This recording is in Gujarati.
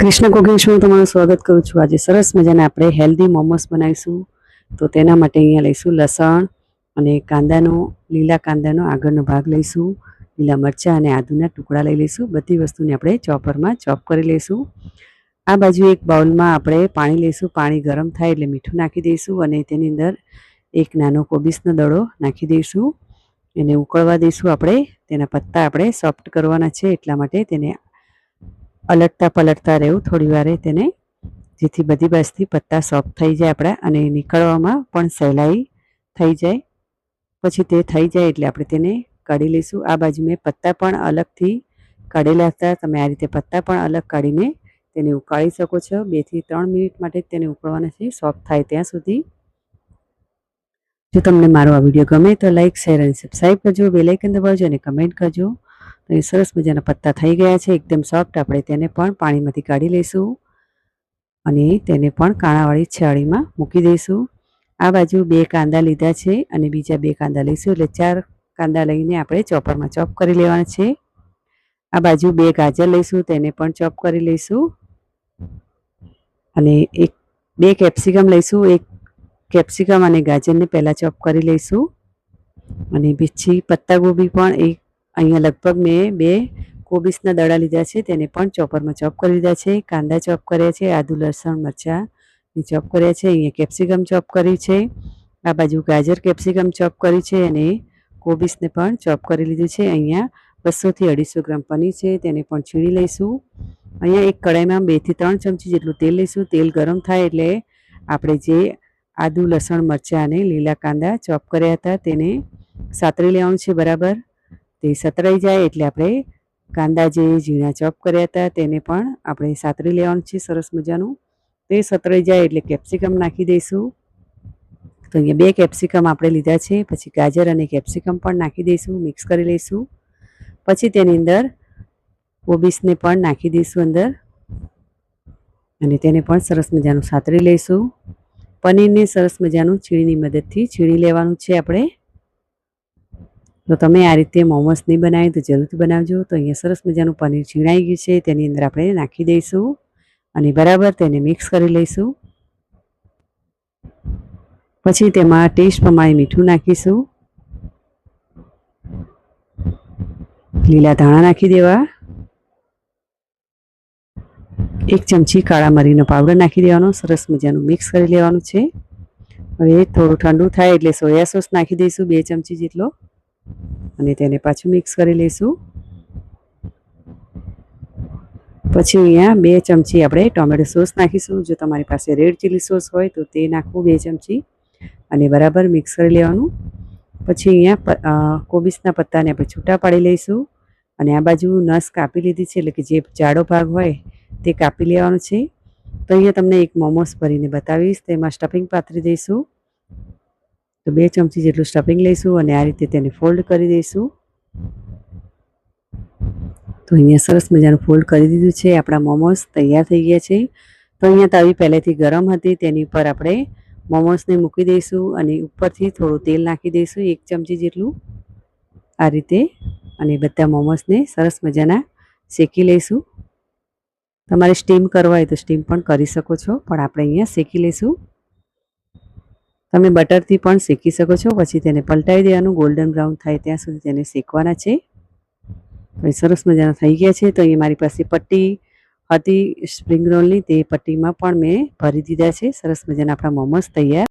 કૃષ્ણ કુકિંગ શોમાં તમારું સ્વાગત કરું છું। આજે સરસ મજાના આપણે હેલ્ધી મોમોસ બનાવીશું। તો તેના માટે અહીંયા લઈશું લસણ અને કાંદાનો, લીલા કાંદાનો આગળનો ભાગ લઈશું, લીલા મરચાં અને આદુના ટુકડા લઈ લઈશું। બધી વસ્તુને આપણે ચોપરમાં ચોપ કરી લઈશું। આ બાજુ એક બાઉલમાં આપણે પાણી લઈશું। પાણી ગરમ થાય એટલે મીઠું નાખી દઈશું અને તેની અંદર એક નાનો કોબીસનો દડો નાખી દઈશું। એને ઉકળવા દઈશું। આપણે તેના પત્તા આપણે સોફ્ટ કરવાના છે, એટલા માટે તેને અલટતા પલટતા રહેવું થોડી વારે તેને, જેથી બધી બાજુથી પત્તા સોફ્ટ થઈ જાય આપણા અને નીકળવામાં પણ સહેલાઈ થઈ જાય। પછી તે થઈ જાય એટલે આપણે તેને કાઢી લઈશું। આ બાજુ મેં પત્તા પણ અલગથી કાઢેલા હતા। તમે આ રીતે પત્તા પણ અલગ કાઢીને તેને ઉકાળી શકો છો। 2 થી 3 મિનિટ માટે તેને ઉકળવાના છે, સોફ્ટ થાય ત્યાં સુધી। જો તમને મારો આ વિડીયો ગમે તો લાઈક, શેર અને સબસ્ક્રાઈબ કરજો, બેલ આઇકન દબાવજો અને કમેન્ટ કરજો। તો એ સરસ મજાના પત્તા થઈ ગયા છે, એકદમ સોફ્ટ। આપણે તેને પણ પાણીમાંથી કાઢી લઈશું અને તેને પણ કાણાવાળી છાળીમાં મૂકી દઈશું। આ બાજુ 2 કાંદા લીધા છે અને બીજા 2 કાંદા લઈશું, એટલે 4 કાંદા લઈને આપણે ચોપરમાં ચોપ કરી લેવાના છે। આ બાજુ 2 ગાજર લઈશું, તેને પણ ચોપ કરી લઈશું અને 2 કેપ્સિકમ લઈશું। 1 કેપ્સિકમ અને ગાજરને પહેલાં ચોપ કરી લઈશું અને પછી પત્તાગોબી પણ અહીંયા લગભગ મેં 2 કોબીસના દડા લીધા છે, તેને પણ ચોપરમાં ચોપ કરી લીધા છે। કાંદા ચોપ કર્યા છે, આદુ લસણ મરચાંની ચોપ કર્યા છે, અહીંયા કેપ્સિકમ ચોપ કરી છે। આ બાજુ ગાજર કેપ્સિકમ ચોપ કરી છે અને કોબીસને પણ ચોપ કરી લીધું છે। અહીંયા 200 થી 250 ગ્રામ પનીર છે, તેને પણ છીણી લઈશું। અહીંયા એક કડાઈમાં 2 થી 3 ચમચી જેટલું તેલ લઈશું। તેલ ગરમ થાય એટલે આપણે જે આદુ લસણ મરચાં અને લીલા કાંદા ચોપ કર્યા હતા તેને સાતરી લેવાનું છે બરાબર। તે સતરાઈ જાય એટલે આપણે કાંદા જે ઝીણા ચોપ કર્યા હતા તેને પણ આપણે સાતરી લેવાનું છે સરસ મજાનું। તે સતરાઈ જાય એટલે કેપ્સિકમ નાખી દઈશું। તો અહીંયા 2 કેપ્સિકમ આપણે લીધા છે, પછી ગાજર અને કેપ્સિકમ પણ નાખી દઈશું, મિક્સ કરી લઈશું। પછી તેની અંદર કોબીસને પણ નાખી દઈશું અંદર અને તેને પણ સરસ મજાનું સાતરી લઈશું। પનીરને સરસ મજાનું છીણીની મદદથી છીણી લેવાનું છે આપણે। તો તમે આ રીતે મોમોસ નહીં બનાવે તો જરૂરથી બનાવજો। તો અહીંયા સરસ મજાનું પનીર છીણાઈ ગયું છે, તેની અંદર આપણે નાખી દઈશું અને બરાબર તેને મિક્સ કરી લઈશું। પછી તેમાં ટેસ્ટ પ્રમાણે મીઠું નાખીશું, લીલા ધાણા નાખી દેવા, 1 ચમચી કાળા મરીનો પાવડર નાખી દેવાનો, સરસ મજાનું મિક્સ કરી લેવાનું છે। હવે થોડું ઠંડુ થાય એટલે સોયા સોસ નાખી દઈશું 2 ચમચી જેટલો અને તેને પાછું મિક્સ કરી લઈશું। પછી અહીંયા 2 ચમચી આપણે ટોમેટો સોસ નાખીશું। જો તમારી પાસે રેડ ચીલી સોસ હોય તો તે નાખવું 2 ચમચી અને બરાબર મિક્સ કરી લેવાનું। પછી અહીંયા કોબીસના પત્તાને આપણે છૂટા પાડી લઈશું અને આ બાજુ નસ કાપી લીધી છે, એટલે કે જે જાડો ભાગ હોય તે કાપી લેવાનો છે। તો અહીંયા તમને એક મોમોસ ભરીને બતાવીશ। તેમાં સ્ટફિંગ પાથરી દઈશું। તો 2 ચમચી જેટલું સ્ટફિંગ લઈશું અને આ રીતે તેને ફોલ્ડ કરી દઈશું। તો અહીંયા સરસ મજાનું ફોલ્ડ કરી દીધું છે। આપણા મોમોસ તૈયાર થઈ ગયા છે। તો અહીંયા તવી પહેલેથી ગરમ હતી, તેની ઉપર આપણે મોમોસને મૂકી દઈશું અને ઉપરથી થોડું તેલ નાખી દઈશું 1 ચમચી જેટલું આ રીતે, અને બધા મોમોસને સરસ મજાના શેકી લઈશું। તમારે સ્ટીમ કરવા હોય તો સ્ટીમ પણ કરી શકો છો, પણ આપણે અહીંયા શેકી લઈશું। તમે બટરથી પણ શેકી શકો છો, પછી તેને પલટાવી દેવાનું, ગોલ્ડન બ્રાઉન થાય ત્યાં સુધી તેને શેકવાના છે। તો એ સરસ મજાના થઈ ગયા છે। તો અહીંયા મારી પાસે પટ્ટી હતી સ્પ્રિંગ રોલની, તે પટ્ટીમાં પણ મેં ભરી દીધા છે। સરસ મજાના આપણા મોમોસ તૈયાર।